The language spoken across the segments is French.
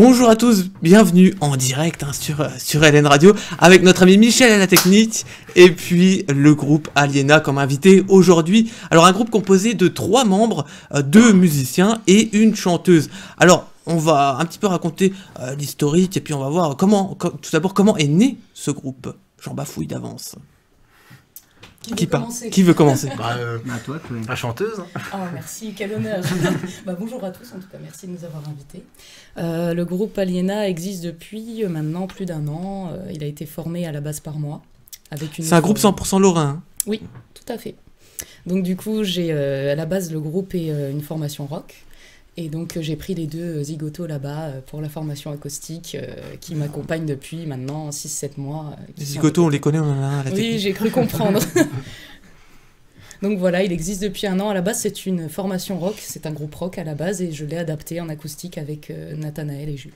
Bonjour à tous, bienvenue en direct sur LN Radio avec notre ami Michel à la technique et puis le groupe Aliena comme invité aujourd'hui. Alors un groupe composé de 3 membres, 2 musiciens et une chanteuse. Alors on va un petit peu raconter l'historique et puis on va voir tout d'abord comment est né ce groupe. J'en bafouille d'avance. Qui veut commencer? Toi, la chanteuse. Oh, merci, quel honneur. Bonjour à tous, en tout cas, merci de nous avoir invités. Le groupe Aliena existe depuis maintenant plus d'1 an. Il a été formé à la base par moi. C'est un groupe 100% lorrain. Hein. Oui, tout à fait. Donc du coup, à la base, le groupe est une formation rock. Et donc j'ai pris les 2 zigotos là-bas pour la formation acoustique qui m'accompagnent depuis maintenant 6-7 mois. Les zigotos, on les connaît, on en a un à la technique. Oui, j'ai cru comprendre. Donc voilà, il existe depuis 1 an. À la base, c'est une formation rock, c'est un groupe rock à la base et je l'ai adapté en acoustique avec Nathanaël et Jules.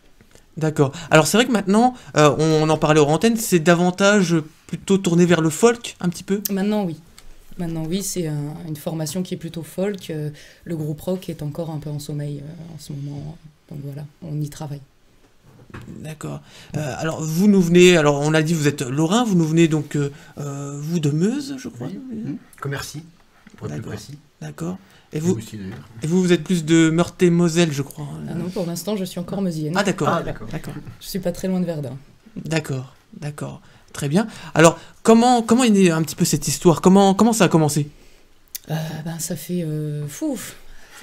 D'accord. Alors c'est vrai que maintenant, on en parlait hors antenne, c'est davantage plutôt tourné vers le folk un petit peu? Maintenant oui, c'est une formation qui est plutôt folk. Le groupe rock est encore un peu en sommeil en ce moment. Donc voilà, on y travaille. D'accord. Alors vous nous venez, alors on a dit vous êtes lorrain, vous nous venez donc vous de Meuse, je crois. Oui. Commercy, pour être plus précis. D'accord. Et vous êtes plus de Meurthe-et-Moselle, je crois. Ah non, pour l'instant je suis encore meusienne. Ah d'accord. Je suis pas très loin de Verdun. D'accord. Très bien. Alors, comment est née un petit peu cette histoire? Comment ça a commencé? Ça fait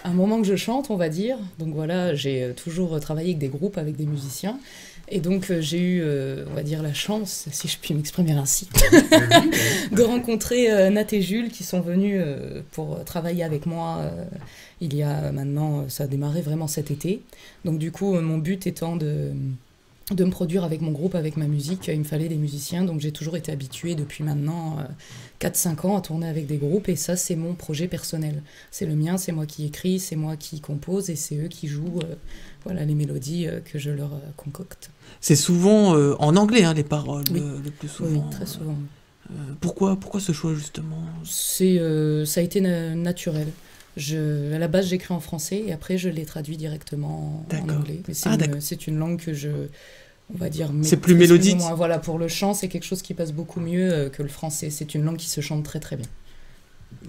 un moment que je chante, on va dire. Donc voilà, j'ai toujours travaillé avec des groupes, avec des musiciens. Et donc j'ai eu, on va dire, la chance, si je puis m'exprimer ainsi, de rencontrer Nat et Jules qui sont venus pour travailler avec moi. Il y a maintenant, ça a démarré vraiment cet été. Donc du coup, mon but étant de me produire avec mon groupe, avec ma musique, il me fallait des musiciens, donc j'ai toujours été habituée depuis maintenant 4-5 ans à tourner avec des groupes, et ça c'est mon projet personnel. C'est le mien, c'est moi qui écris, c'est moi qui compose, et c'est eux qui jouent les mélodies que je leur concocte. C'est souvent en anglais, hein, les paroles, le plus souvent. Oui, très souvent. Pourquoi ce choix justement? Ça a été naturel. À la base, j'écris en français et après, je les traduis directement en anglais. C'est une langue que on va dire... C'est plus mélodique. Voilà, pour le chant, c'est quelque chose qui passe beaucoup mieux que le français. C'est une langue qui se chante très très bien.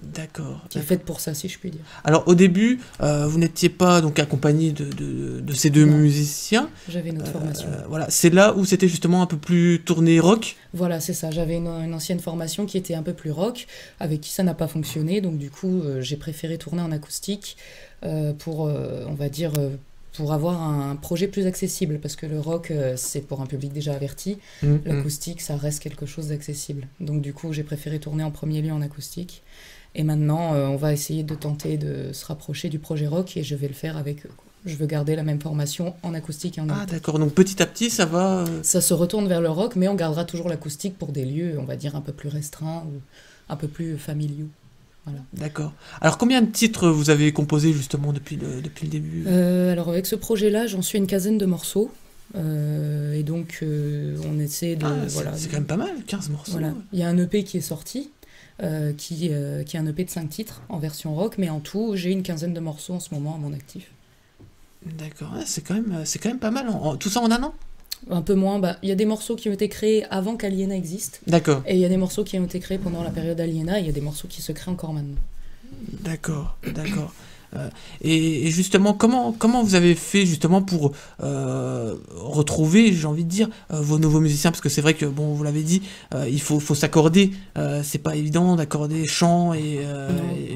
D'accord. Qui est faite pour ça, si je puis dire. Alors, au début, vous n'étiez pas donc accompagné de ces 2 musiciens. J'avais une autre formation. Voilà, c'est là où c'était justement un peu plus tourné rock. Voilà, c'est ça. J'avais une ancienne formation qui était un peu plus rock, avec qui ça n'a pas fonctionné. Donc du coup, j'ai préféré tourner en acoustique pour, on va dire... pour avoir un projet plus accessible, parce que le rock, c'est pour un public déjà averti. L'acoustique, ça reste quelque chose d'accessible. Donc du coup, j'ai préféré tourner en premier lieu en acoustique. Et maintenant, on va essayer de tenter de se rapprocher du projet rock, et je vais le faire avec eux. Je veux garder la même formation en acoustique et en acoustique. Ah d'accord, donc petit à petit, ça va... Ça se retourne vers le rock, mais on gardera toujours l'acoustique pour des lieux, on va dire, un peu plus restreints ou un peu plus familiaux. Voilà. D'accord. Alors combien de titres vous avez composé justement depuis le début? Alors avec ce projet-là, j'en suis à une 15aine de morceaux. Et donc on essaie de... C'est quand même pas mal, 15 morceaux. Voilà. Il y a un EP qui est sorti, qui est un EP de 5 titres en version rock, mais en tout, j'ai une 15aine de morceaux en ce moment à mon actif. D'accord, c'est quand même pas mal. Tout ça en 1 an? Un peu moins. Il y a des morceaux qui ont été créés avant qu'Aliena existe. D'accord. Et il y a des morceaux qui ont été créés pendant la période Aliena, et il y a des morceaux qui se créent encore maintenant. D'accord. Et justement, comment vous avez fait justement pour retrouver, j'ai envie de dire, vos nouveaux musiciens? Parce que c'est vrai que, bon, vous l'avez dit, il faut s'accorder. C'est pas évident d'accorder chant et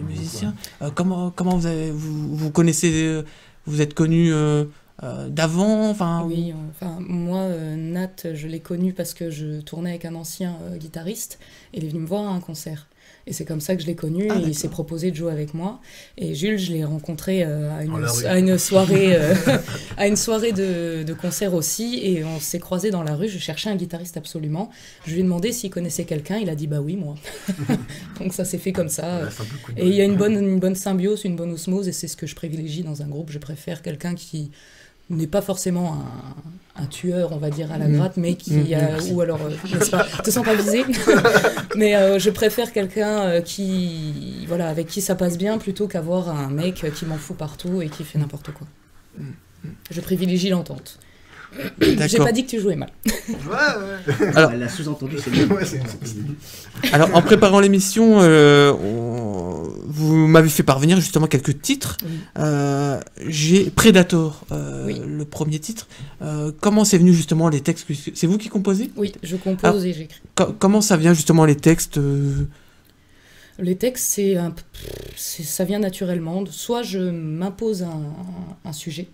musicien. Comment vous connaissez, vous êtes connus d'avant, Oui, moi, Nat, je l'ai connu parce que je tournais avec un ancien guitariste, et il est venu me voir à un concert. Et c'est comme ça que je l'ai connu, et il s'est proposé de jouer avec moi. Et Jules, je l'ai rencontré à une soirée, à une soirée de concert aussi, et on s'est croisés dans la rue. Je cherchais un guitariste absolument. Je lui ai demandé s'il connaissait quelqu'un, il a dit bah oui, moi. Donc ça s'est fait comme ça. Et il y a une bonne symbiose, une bonne osmose, et c'est ce que je privilégie dans un groupe. Je préfère quelqu'un qui n'est pas forcément un tueur, on va dire, à la gratte, mais qui ou alors, n'est-ce pas, te sens pas visé, mais je préfère quelqu'un avec qui ça passe bien, plutôt qu'avoir un mec qui m'en fout partout et qui fait n'importe quoi. Je privilégie l'entente. J'ai pas dit que tu jouais mal. Ouais. Alors, elle l'a sous-entendu, c'est bien. Alors, en préparant l'émission, vous m'avez fait parvenir justement quelques titres. Oui. J'ai Predator, le premier titre. Comment c'est venu justement les textes? C'est vous qui composez? Oui, je compose et j'écris. Comment ça vient justement les textes? Les textes, ça vient naturellement. Soit je m'impose un sujet,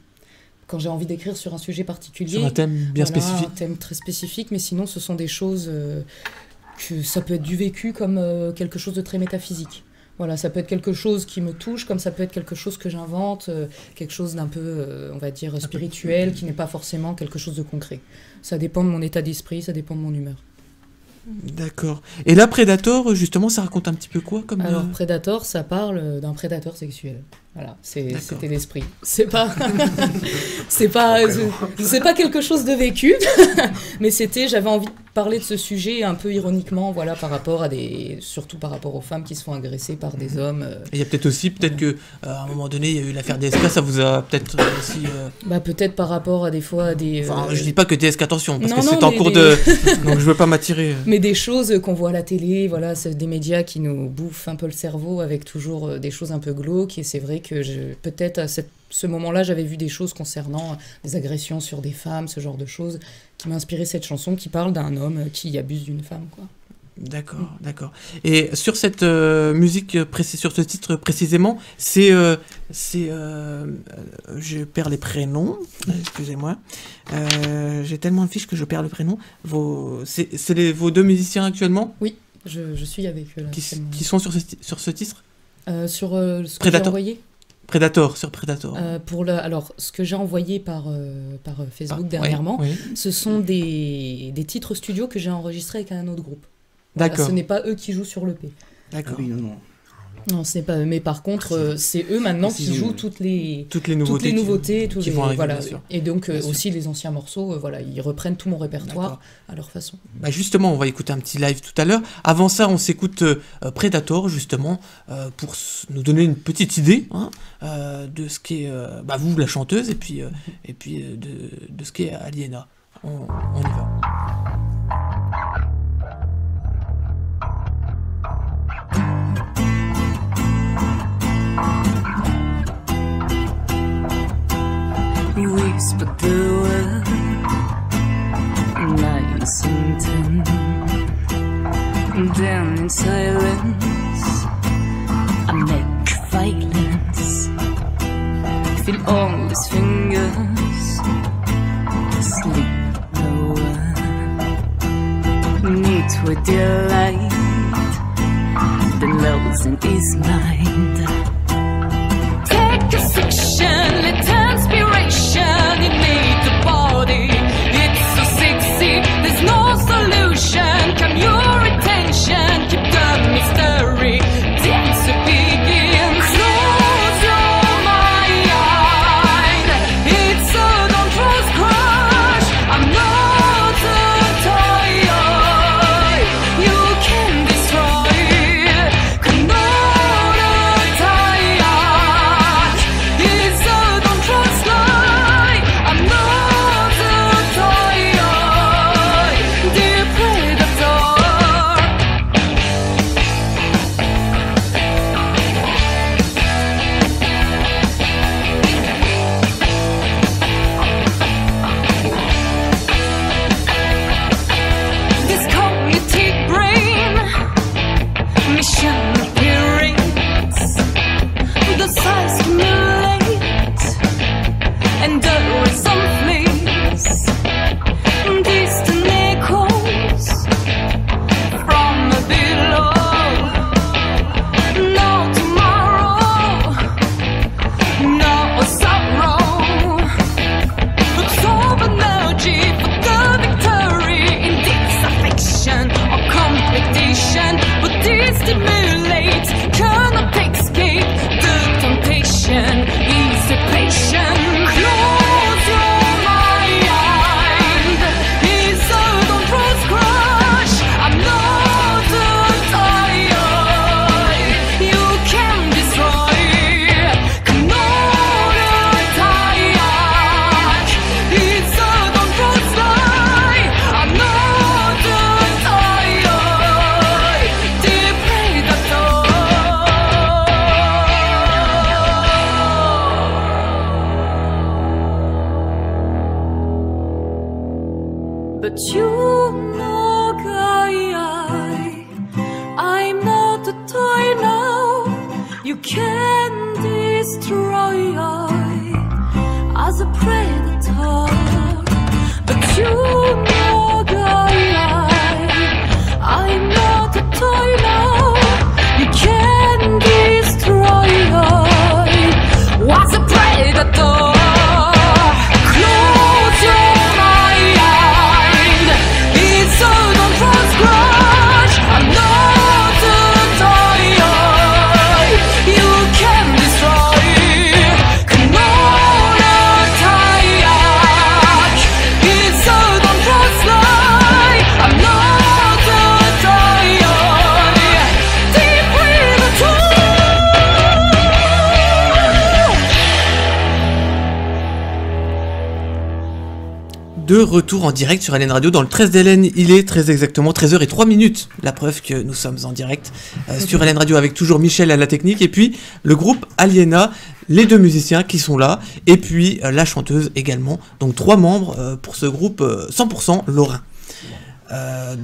quand j'ai envie d'écrire sur un sujet particulier. Sur un thème bien spécifique. Un thème très spécifique, mais sinon ce sont des choses que ça peut être du vécu comme quelque chose de très métaphysique. Voilà, ça peut être quelque chose qui me touche, comme ça peut être quelque chose que j'invente, quelque chose d'un peu, on va dire, spirituel, qui n'est pas forcément quelque chose de concret. Ça dépend de mon état d'esprit, ça dépend de mon humeur. D'accord. Et là, Predator, justement, ça raconte un petit peu quoi comme... Alors, Predator, ça parle d'un prédateur sexuel. Voilà, c'était l'esprit. C'est pas quelque chose de vécu, mais j'avais envie de parler de ce sujet un peu ironiquement, voilà, surtout par rapport aux femmes qui se font agresser par des hommes. Il y a peut-être que à un moment donné, il y a eu l'affaire DSK, ça vous a peut-être aussi. Peut-être par rapport à des fois des. Enfin, je dis pas que DSK, attention, parce que c'est en cours de. Donc je veux pas m'attirer. Mais des choses qu'on voit à la télé, voilà, c'est des médias qui nous bouffent un peu le cerveau avec toujours des choses un peu glauques, et c'est vrai que peut-être à ce moment-là, j'avais vu des choses concernant des agressions sur des femmes, ce genre de choses, qui m'a inspiré cette chanson qui parle d'un homme qui abuse d'une femme, quoi. D'accord. Et sur cette musique, sur ce titre précisément, je perds les prénoms, excusez-moi. J'ai tellement de fiches que je perds le prénom. C'est vos deux musiciens actuellement? Oui, je suis avec eux là. Qui sont sur ce titre? Sur ce que j'ai envoyé sur Predator. Alors, ce que j'ai envoyé par Facebook dernièrement, ce sont des titres studio que j'ai enregistrés avec un autre groupe. D'accord. Voilà, ce n'est pas eux qui jouent sur l'EP. D'accord. Ah oui, non. Non, ce n'est pas eux. Mais par contre, c'est eux maintenant qui jouent toutes les nouveautés qui vont arriver, voilà. Bien sûr. Et donc aussi les anciens morceaux, ils reprennent tout mon répertoire à leur façon. Justement, on va écouter un petit live tout à l'heure. Avant ça, on s'écoute Predator, justement, pour nous donner une petite idée de ce qu'est vous, la chanteuse, et puis de ce qu'est Aliena. On y va. We spoke the word nice and tender. Then in silence I make violence. Feel all his fingers sleep lower. Meet with delight the lows in his mind. Take a section, let inspiration invade the body. It's so sexy, there's no solution. Come your attention, keep the mystery. Dance to begin. Close your mind. It's a dangerous crush. I'm not a toy you can destroy. Cannot tie. It's a dangerous lie. I'm not a toy, dear predator. This cognitive brain mission appearance, the size accumulates and the result flees. Distant echoes from below. No tomorrow, no sorrow. Absorb energy for the victory in this affection or competition. But this stimulates, cannot escape the temptation. Easy patient, close your But you know, I'm not a toy now. You can destroy as a predator. But you know, I'm not a toy now. You can destroy as a predator. Close your mind. It's all don't trust grudge. I'm not a toy. You can destroy. Come on, attack. It's all don't trust lie. I'm not a toy. Deep with the De retour en direct sur Alien Radio dans le 13 d'Hélène, il est très exactement 13h03. La preuve que nous sommes en direct sur Alien Radio avec toujours Michel à la technique et puis le groupe Aliena, les deux musiciens qui sont là et puis la chanteuse également. Donc 3 membres pour ce groupe 100% lorrain.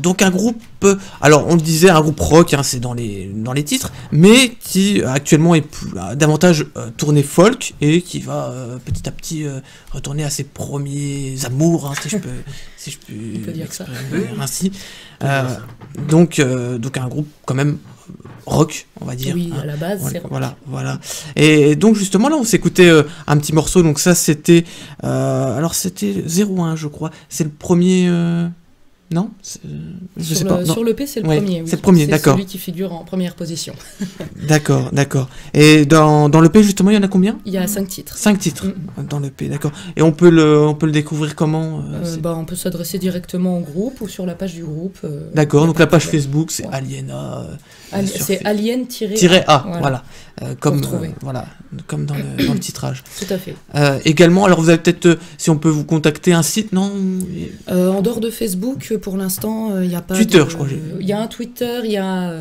Donc un groupe, alors on le disait, un groupe rock, hein, c'est dans les titres, mais qui actuellement est davantage tourné folk et qui va petit à petit retourner à ses premiers amours, hein, si je peux dire ça. Ainsi. Donc un groupe quand même rock, on va dire. Oui, hein. à la base, c'est rock. Voilà. Et donc justement là, on s'écoutait un petit morceau. Donc ça, c'était, alors c'était 01, je crois. C'est le premier. Non, je sais pas. Sur l'EP, c'est le premier. Oui. C'est le premier, d'accord. C'est celui qui figure en première position. D'accord. Et dans l'EP, justement, il y en a combien ? Il y a 5 titres. 5 titres dans l'EP, d'accord. Et on peut le découvrir comment on peut s'adresser directement au groupe ou sur la page du groupe. D'accord, donc la page Facebook, c'est Aliena. C'est Alien-A. Voilà. Comme dans le titrage. Tout à fait. Également, alors vous avez peut-être, si on peut vous contacter, un site, non ? En dehors de Facebook, pour l'instant, il n'y a pas Twitter, je crois. Il y a un Twitter, il y a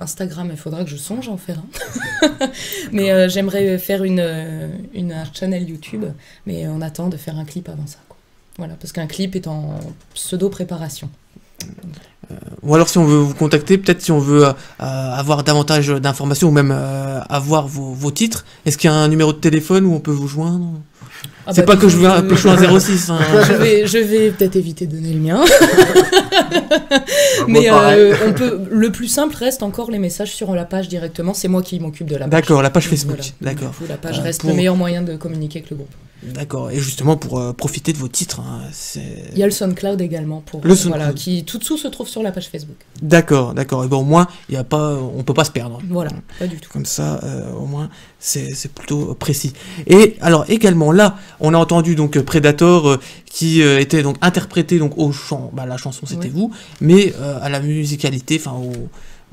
Instagram, il faudra que je songe à en faire un. Mais j'aimerais faire un channel YouTube, mais on attend de faire un clip avant ça. Quoi. Voilà, parce qu'un clip est en pseudo-préparation. Ou alors si on veut vous contacter, peut-être si on veut avoir davantage d'informations ou même avoir vos titres, est-ce qu'il y a un numéro de téléphone où on peut vous joindre ? C'est pas que je veux un 06. Hein. Je vais peut-être éviter de donner le mien. Mais le plus simple reste encore les messages sur la page directement. C'est moi qui m'occupe de la page. D'accord, la page Facebook. Voilà. D'accord. La page reste le meilleur moyen de communiquer avec le groupe. D'accord. Et justement pour profiter de vos titres, hein, il y a le SoundCloud également qui tout dessous se trouve sur la page Facebook. D'accord. Et bon, au moins on peut pas se perdre. Voilà, pas du tout. Comme ça, au moins c'est plutôt précis. Et alors également là, on a entendu donc Predator qui était donc interprété donc au chant. La chanson c'était vous, mais à la musicalité, enfin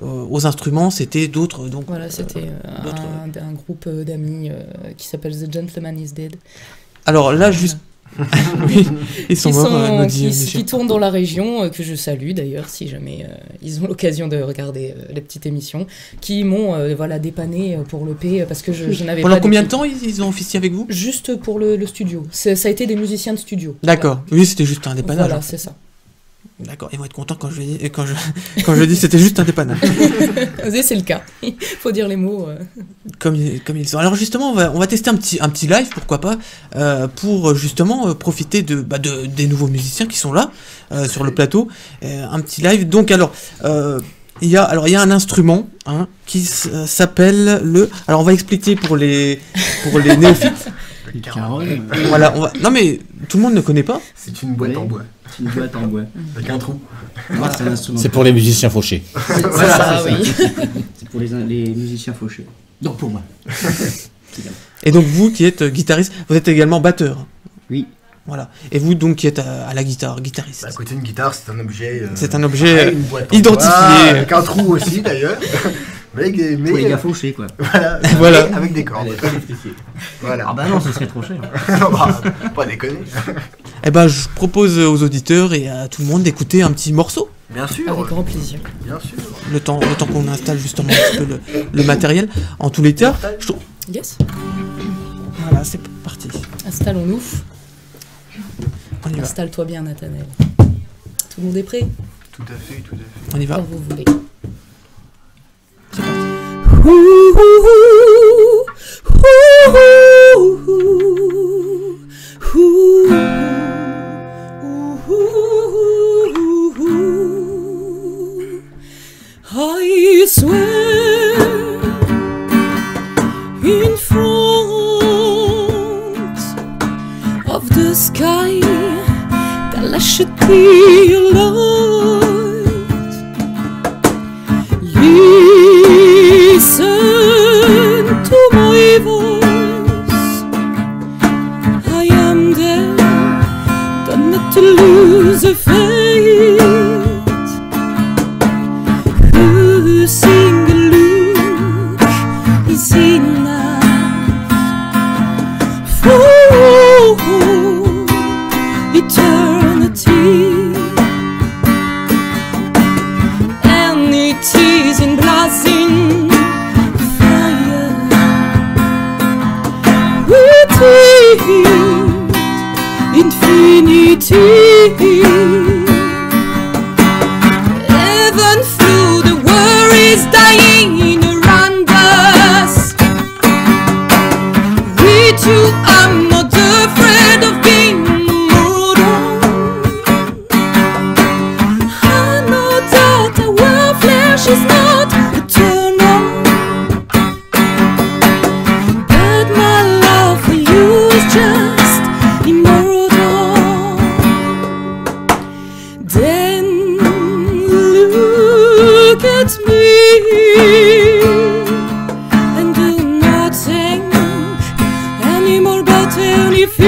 aux instruments, c'était d'autres. Donc voilà, c'était un groupe d'amis qui s'appelle The Gentleman Is Dead. Alors là, juste. Oui, ils sont morts, qui tournent dans la région, que je salue d'ailleurs, si jamais ils ont l'occasion de regarder les petites émissions, qui m'ont dépanné pour l'EP, parce que je n'avais pas. Pendant combien de temps ils ont officié avec vous ? Juste pour le studio. Ça a été des musiciens de studio. D'accord, oui, c'était juste un dépannage. Voilà, c'est ça. D'accord, ils vont être contents quand je dis c'était juste un dépannage. C'est le cas, il faut dire les mots. Comme ils sont. Alors justement, on va tester un petit live, pourquoi pas, pour justement profiter des nouveaux musiciens qui sont là, sur le plateau. Un petit live, donc alors... il y a un instrument qui s'appelle le... Alors on va expliquer pour les néophytes. Voilà, non mais tout le monde ne connaît pas. C'est une boîte en bois. C'est une boîte en bois. Avec un trou. Voilà, c'est un instrument. C'est pour les musiciens fauchés. C'est pour les musiciens fauchés. Donc pour moi. Et donc vous qui êtes guitariste, vous êtes également batteur. Oui. Voilà. Et vous donc qui êtes à la guitare, guitariste. À côté d'une guitare, c'est un objet. C'est un objet identifié. Avec un trou aussi d'ailleurs. Mais pour les gars fauchés quoi. Voilà. Avec des cordes. Voilà. Ah bah non, ce serait trop cher. Pas déconner. Eh ben, je propose aux auditeurs et à tout le monde d'écouter un petit morceau. Bien sûr. Avec grand plaisir. Bien sûr. Le temps qu'on installe justement un petit peu le matériel. En tous les cas, Yes. Voilà, c'est parti. Installons-nous. On y va. Installe-toi bien, Nathanaël. Tout le monde est prêt? Tout à fait, tout à fait. On y va. Quand vous voulez. C'est parti. I swear in front of the sky that I should be a light. Listen to my voice. I am there, done not to lose a faith. A single look is enough for eternity, and it is in blazing fire within infinity. Even through the worries dying around us, with you I'm not afraid of being mortal. I know that our flesh is not eternal, but my love for you is just immortal. Then look at me and do not think anymore about anything.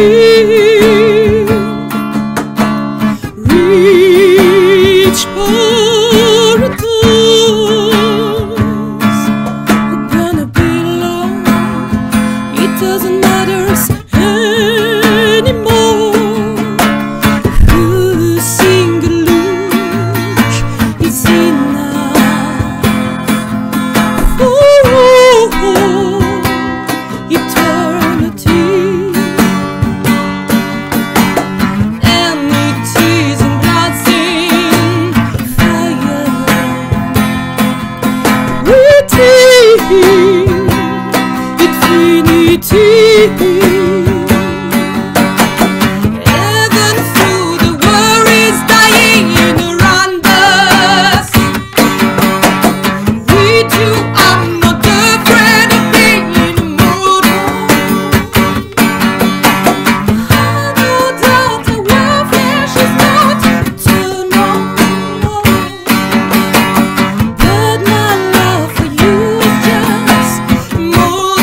Reach paradise, we're gonna belong. It doesn't matter anymore. A single look is enough for eternity, and it is in blazing fire within infinity. Even through the worries dying around us, with you I'm not afraid of being immortal. I know that our flesh is not eternal, but my love for you is just immortal,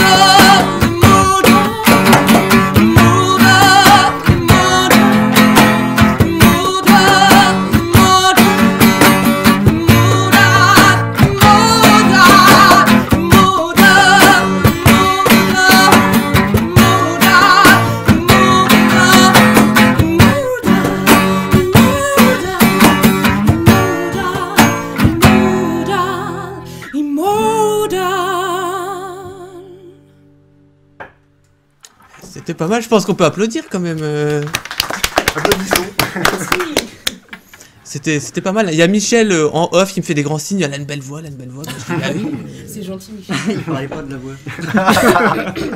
immortal, C'était pas mal, je pense qu'on peut applaudir quand même. Applaudissons. C'était pas mal. Il y a Michel en off qui me fait des grands signes. Alan Bellevoix, Alan Bellevoix. Je dis, ah oui. C'est gentil, Michel. Il parlait pas de la voix.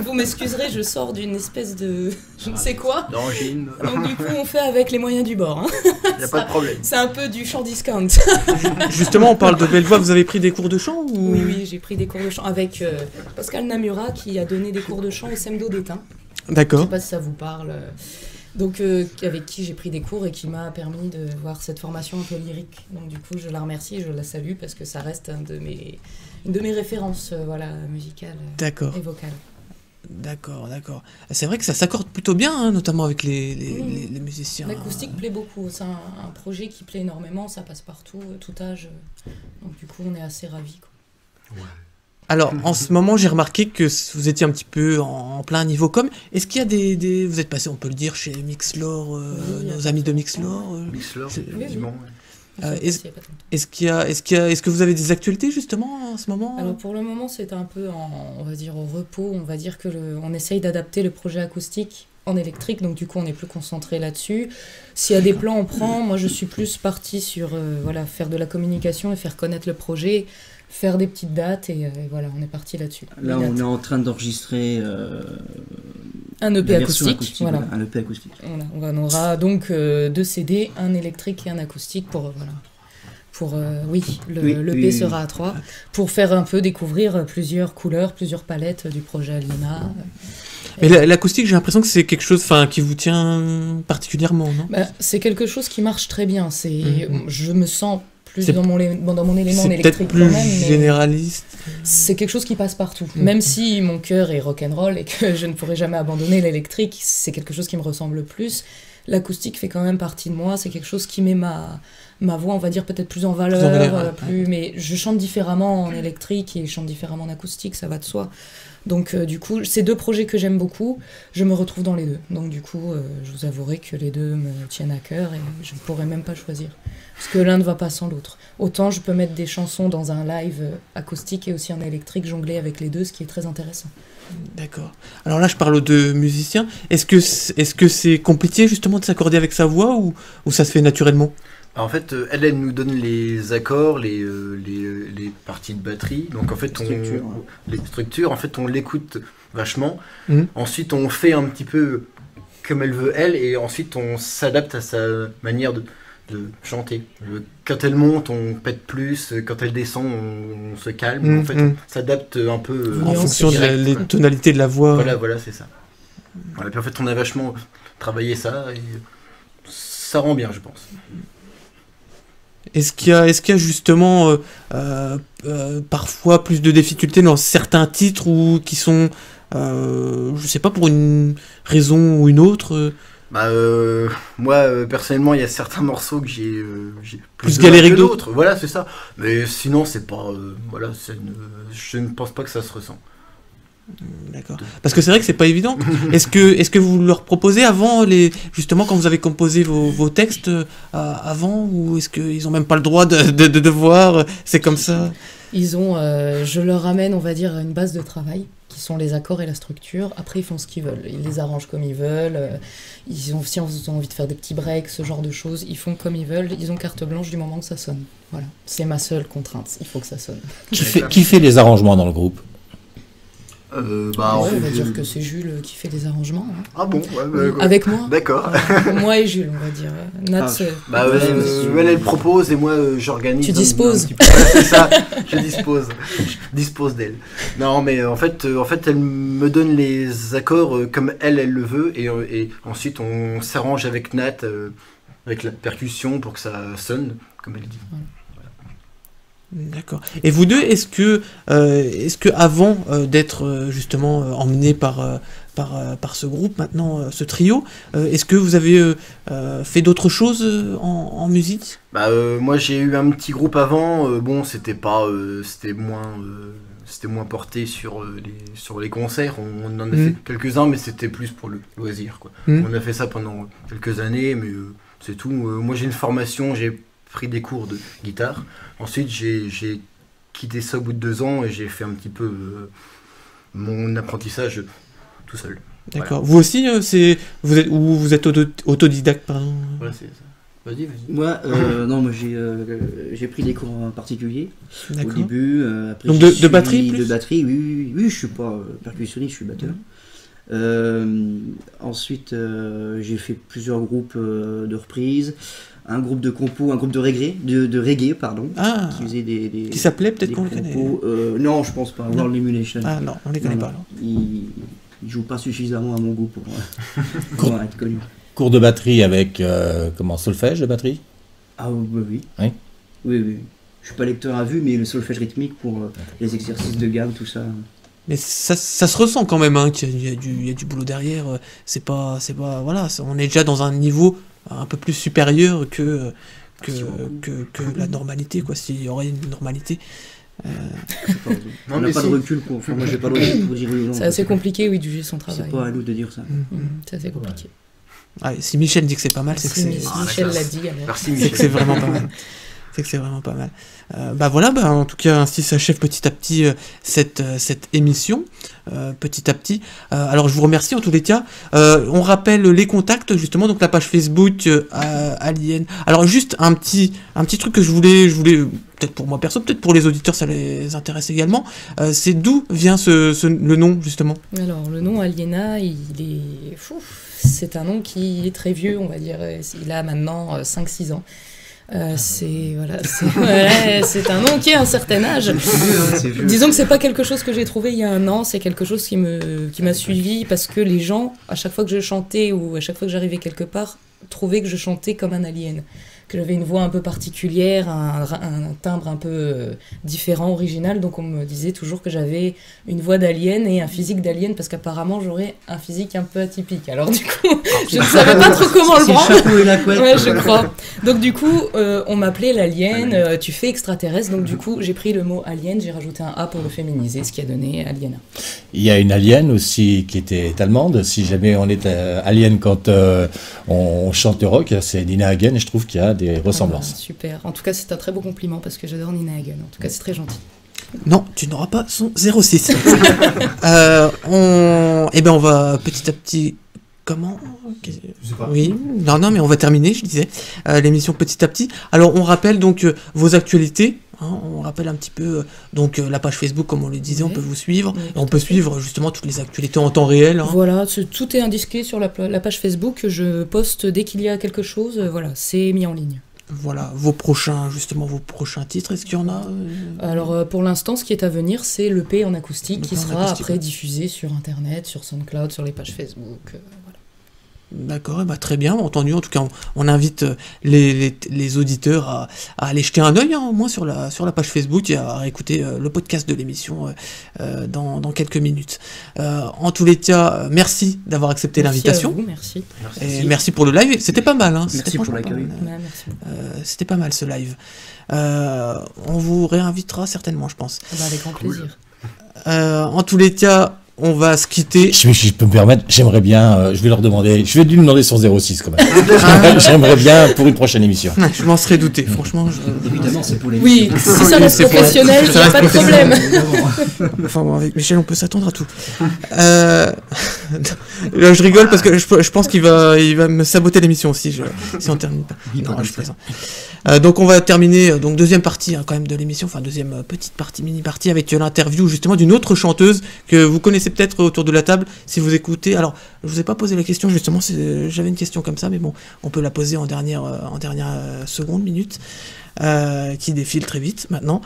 Vous m'excuserez, je sors d'une espèce de je ne sais quoi. D'angine. Donc du coup, on fait avec les moyens du bord. Hein. Y a pas de problème. C'est un peu du chant discount. Justement, on parle de Bellevoix. Vous avez pris des cours de chant ou... Oui, j'ai pris des cours de chant avec Pascal Namura qui a donné des cours de chant au SEMDO d'Étain. Je D'accord. sais pas si ça vous parle. Donc, avec qui j'ai pris des cours et qui m'a permis de voir cette formation un peu lyrique. Donc, du coup, je la remercie et je la salue parce que ça reste une de mes références musicales D'accord. et vocales. D'accord, d'accord. C'est vrai que ça s'accorde plutôt bien, hein, notamment avec les musiciens. L'acoustique plaît beaucoup. C'est un projet qui plaît énormément. Ça passe partout, tout âge. Donc, du coup, on est assez ravis, quoi. Ouais. Alors, en ce moment, j'ai remarqué que vous étiez un petit peu en plein niveau com. Est-ce qu'il y a des... Vous êtes passé, on peut le dire, chez Mixlore, Oui, nos amis de Mixlore Mixlore, c'est- effectivement. Est-ce que vous avez des actualités, justement, en ce moment Alors pour le moment, c'est un peu on va dire au repos. On va dire que on essaye d'adapter le projet acoustique en électrique, donc du coup on est plus concentré là-dessus. S'il y a des plans, on prend. Moi je suis plus partie sur voilà, faire de la communication et faire connaître le projet, faire des petites dates et voilà, on est parti là-dessus. Là on est en train d'enregistrer un EP acoustique, voilà. Un EP acoustique. Voilà, on aura donc 2 CD, un électrique et un acoustique pour voilà. L'EP sera à 3 pour faire un peu découvrir plusieurs couleurs, plusieurs palettes du projet Aliena. Mais l'acoustique, j'ai l'impression que c'est quelque chose qui vous tient particulièrement, non? C'est quelque chose qui marche très bien. Je me sens plus dans mon élément en électrique. C'est peut-être plus généraliste. C'est quelque chose qui passe partout. Même si mon cœur est rock'n'roll et que je ne pourrai jamais abandonner l'électrique, c'est quelque chose qui me ressemble le plus. L'acoustique fait quand même partie de moi. C'est quelque chose qui met ma voix, on va dire, peut-être plus en valeur. Mais je chante différemment en électrique et je chante différemment en acoustique, ça va de soi. Donc du coup, c'est 2 projets que j'aime beaucoup, je me retrouve dans les 2. Donc du coup, je vous avouerai que les 2 me tiennent à cœur et je ne pourrais même pas choisir. Parce que l'un ne va pas sans l'autre. Autant je peux mettre des chansons dans un live acoustique et aussi en électrique, jongler avec les 2, ce qui est très intéressant. D'accord. Alors là, je parle aux 2 musiciens. Est-ce que c'est compliqué justement de s'accorder avec sa voix ou ça se fait naturellement? En fait, elle nous donne les accords, les parties de batterie. Donc en fait, les structures, en fait, on l'écoute vachement. Ensuite, on fait un petit peu comme elle veut, elle, et ensuite, on s'adapte à sa manière de chanter. Quand elle monte, on pète plus. Quand elle descend, on se calme. En fait, on s'adapte un peu en fonction des tonalités de la voix. Voilà, c'est ça. Voilà, puis en fait, on a vachement travaillé ça et ça rend bien, je pense. Est-ce qu'il y a justement parfois plus de difficultés dans certains titres ou qui sont, je sais pas, pour une raison ou une autre moi, personnellement, il y a certains morceaux que j'ai plus galéré que d'autres. Voilà, c'est ça. Mais sinon, c'est pas... je ne pense pas que ça se ressent. D'accord. Parce que c'est vrai que c'est pas évident. Est-ce que vous leur proposez avant, justement, quand vous avez composé vos textes avant, ou est-ce qu'ils ont même pas le droit de voir, c'est comme ça? Je leur amène, on va dire, une base de travail, qui sont les accords et la structure. Après, ils font ce qu'ils veulent. Ils les arrangent comme ils veulent. Si on a envie de faire des petits breaks, ce genre de choses, ils font comme ils veulent. Ils ont carte blanche du moment que ça sonne. Voilà. C'est ma seule contrainte. Il faut que ça sonne. Qui fait les arrangements dans le groupe? On va dire que c'est Jules qui fait des arrangements. Hein. Ah bon avec moi. D'accord. Moi et Jules, on va dire. Nat, elle propose et moi j'organise. Tu disposes. C'est ça, je dispose d'elle. Non, mais en fait, elle me donne les accords comme elle le veut et ensuite on s'arrange avec Nat, avec la percussion pour que ça sonne comme elle dit. Voilà. D'accord. Et vous 2, est-ce que avant d'être justement emmené par ce groupe, maintenant ce trio, est-ce que vous avez fait d'autres choses en musique? Moi j'ai eu un petit groupe avant, c'était moins porté sur les concerts, on en a fait quelques-uns mais c'était plus pour le loisir quoi. On a fait ça pendant quelques années mais c'est tout. Moi j'ai une formation, j'ai pris des cours de guitare. Ensuite, j'ai quitté ça au bout de 2 ans et j'ai fait un petit peu mon apprentissage tout seul. D'accord. Voilà. Vous aussi, vous êtes autodidacte, pardon. Voilà, c'est ça. Vas-y. Moi, moi j'ai pris des cours en particulier au début. Après, donc de batterie plus ? De batterie, oui, je suis pas percussionniste, je suis batteur. Ensuite, j'ai fait plusieurs groupes de reprises. Un groupe de compo, un groupe de reggae, qui faisait des qui s'appelait peut-être qu'on le connaît. Non, je pense pas. World Emulation. Ah non, on les connaît pas. Ils jouent pas suffisamment à mon goût pour être connus. Cours de batterie avec solfège de batterie? Ah oui. Oui. Je suis pas lecteur à vue, mais le solfège rythmique pour les exercices de gamme, tout ça. Mais ça se ressent quand même, qu'il y a du boulot derrière. C'est pas voilà, on est déjà dans un niveau un peu plus supérieur que la normalité, quoi, s'il y aurait une normalité. On n'a pas de recul pour... Enfin, moi j'ai pas de recul pour dire non. C'est assez compliqué, de juger son travail. C'est pas à nous de dire ça. C'est assez compliqué. Ouais, si Michel dit que c'est pas mal, c'est que c'est... Michel l'a dit, alors. Merci, c'est que c'est vraiment pas mal. C'est que c'est vraiment pas mal. Voilà, en tout cas, ainsi s'achève petit à petit cette émission. Petit à petit. Alors, je vous remercie en tous les cas. On rappelle les contacts, justement, donc la page Facebook Alien. Alors, juste un petit truc que je voulais peut-être pour moi perso, peut-être pour les auditeurs, ça les intéresse également. C'est d'où vient le nom, justement? Alors, le nom Aliena, c'est un nom qui est très vieux, on va dire. Il a maintenant 5-6 ans. C'est un nom qui a un certain âge. Disons que c'est pas quelque chose que j'ai trouvé il y a un an, c'est quelque chose qui m'a suivi parce que les gens, à chaque fois que je chantais ou à chaque fois que j'arrivais quelque part, trouvaient que je chantais comme un alien, que j'avais une voix un peu particulière, un timbre un peu différent, original, donc on me disait toujours que j'avais une voix d'alien et un physique d'alien, parce qu'apparemment j'aurais un physique un peu atypique. Alors du coup, je ne savais pas trop comment le prendre. Le chapeau et la couette. Ouais, je crois. Donc du coup, on m'appelait l'alien, tu fais extraterrestre, donc du coup j'ai pris le mot alien, j'ai rajouté un A pour le féminiser, ce qui a donné Aliena. Il y a une alien aussi qui était allemande, si jamais on est alien quand on chante le rock, c'est Nina Hagen, et je trouve qu'il y a des ressemblances. Super. En tout cas, c'est un très beau compliment parce que j'adore Nina Hagen. En tout cas, c'est très gentil. Non, tu n'auras pas son 06. On va petit à petit... Comment? Je sais pas. Oui, non, mais on va terminer, je disais, l'émission petit à petit. Alors, on rappelle donc vos actualités. On rappelle un petit peu la page Facebook, comme on le disait, on peut vous suivre. Et on peut suivre justement toutes les actualités en temps réel. Voilà, tout est indiqué sur la page Facebook. Je poste dès qu'il y a quelque chose. C'est mis en ligne. Voilà, vos prochains titres, est-ce qu'il y en a Alors, pour l'instant, ce qui est à venir, c'est l'EP en acoustique qui sera après diffusé sur Internet, sur SoundCloud, sur les pages Facebook. Voilà. D'accord, très bien, entendu. En tout cas, on invite les auditeurs à aller jeter un œil, au moins sur la page Facebook, et à écouter le podcast de l'émission dans quelques minutes. En tous les cas, merci d'avoir accepté l'invitation. Merci à vous, merci. Et merci pour le live. C'était pas mal. Merci pour l'accueil. C'était pas mal ce live. On vous réinvitera certainement, je pense. Avec grand plaisir. En tous les cas, on va se quitter. Si je peux me permettre, j'aimerais bien, je vais lui demander son 06 quand même. J'aimerais bien pour une prochaine émission. Je m'en serais douté, franchement. Évidemment, c'est pour les... Oui, si ça reste professionnel, il n'y a pas de problème. Enfin bon, avec Michel, on peut s'attendre à tout. Là, je rigole parce que je pense qu'il va me saboter l'émission si on termine pas. Non, je plaisante. Donc on va terminer deuxième partie quand même de l'émission, enfin deuxième petite partie, mini partie, avec l'interview justement d'une autre chanteuse que vous connaissez peut-être autour de la table si vous écoutez. Alors je vous ai pas posé la question justement, j'avais une question comme ça, mais bon, on peut la poser en dernière seconde, minute, qui défile très vite maintenant.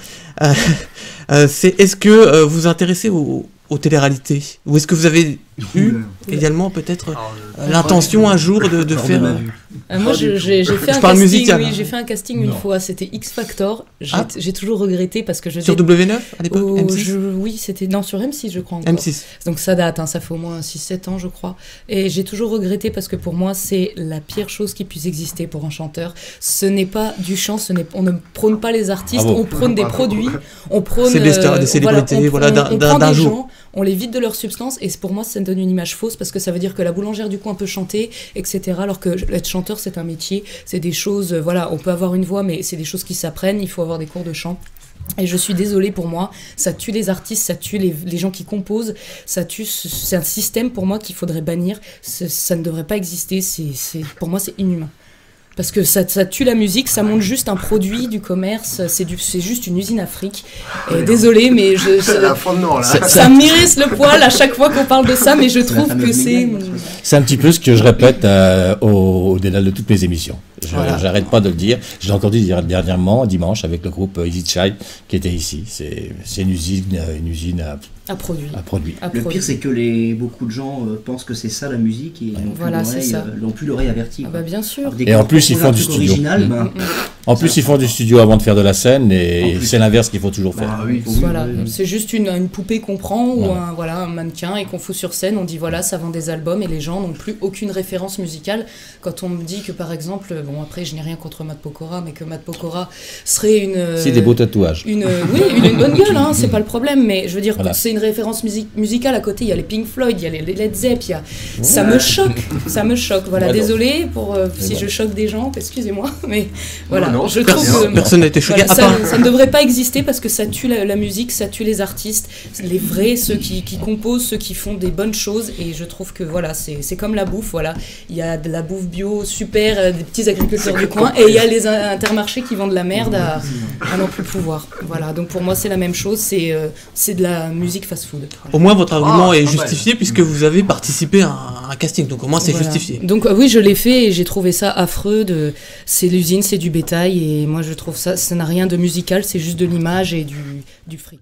C'est est-ce que vous vous intéressez aux téléréalités, ou est-ce que vous avez eu également peut-être l'intention un jour de faire... Moi j'ai fait un casting, musical, j'ai fait un casting une fois, c'était X Factor, j'ai toujours regretté parce que Sur W9 à l'époque, M6 Oui, c'était sur M6 je crois encore. M6. Donc ça date, ça fait au moins 6-7 ans je crois, et j'ai toujours regretté parce que pour moi c'est la pire chose qui puisse exister pour un chanteur. Ce n'est pas du chant, on ne prône pas les artistes, on prône des produits, on prône des stars, des célébrités, d'un jour. Gens, on les vide de leur substance, et pour moi ça donne une image fausse parce que ça veut dire que la boulangère du coin peut chanter, etc. Alors que être chanteur c'est un métier, c'est des choses, on peut avoir une voix mais c'est des choses qui s'apprennent, il faut avoir des cours de chant. Et je suis désolée, pour moi, ça tue les artistes, ça tue les gens qui composent, c'est un système pour moi qu'il faudrait bannir, ça ne devrait pas exister, pour moi c'est inhumain. Parce que ça tue la musique, ça montre juste un produit du commerce, c'est juste une usine à fric. Et désolé, mais ça m'irrisse le poil à chaque fois qu'on parle de ça, mais je trouve que c'est... C'est un petit peu ce que je répète au-delà de toutes mes émissions. J'arrête pas de le dire. Je l'ai entendu dire dernièrement, dimanche, avec le groupe Easy Child, qui était ici. C'est une usine à produits. Le pire, c'est que beaucoup de gens pensent que c'est ça la musique et n'ont plus l'oreille avertie. Bien sûr. Et en plus, ils font du studio. Ils font du studio avant de faire de la scène, et c'est l'inverse qu'il faut toujours faire. C'est juste une poupée qu'on prend ou un mannequin et qu'on fout sur scène. On dit ça vend des albums, et les gens n'ont plus aucune référence musicale. Quand on me dit que par exemple, après je n'ai rien contre Matt Pokora, mais que Matt Pokora serait une... C'est des beaux tatouages. Il a une bonne gueule, c'est pas le problème, mais je veux dire, c'est une référence musicale à côté, il y a les Pink Floyd, il y a les Led Zepp, ça me choque, voilà, désolé si je choque des gens, excusez-moi, mais voilà, je trouve que personne n'a été choqué, ça ne devrait pas exister parce que ça tue la musique, ça tue les artistes, les vrais, ceux qui composent, ceux qui font des bonnes choses, et je trouve que voilà, c'est comme la bouffe, voilà, il y a de la bouffe bio super, des petits agriculteurs du coin, et il y a les intermarchés qui vendent de la merde à n'en plus pouvoir, voilà, donc pour moi c'est la même chose, c'est de la musique fast-food. Voilà. Au moins votre argument est justifié puisque vous avez participé à un casting, donc au moins c'est justifié. Donc oui, je l'ai fait et j'ai trouvé ça affreux, c'est l'usine, c'est du bétail, et moi je trouve ça n'a rien de musical, c'est juste de l'image et du fric.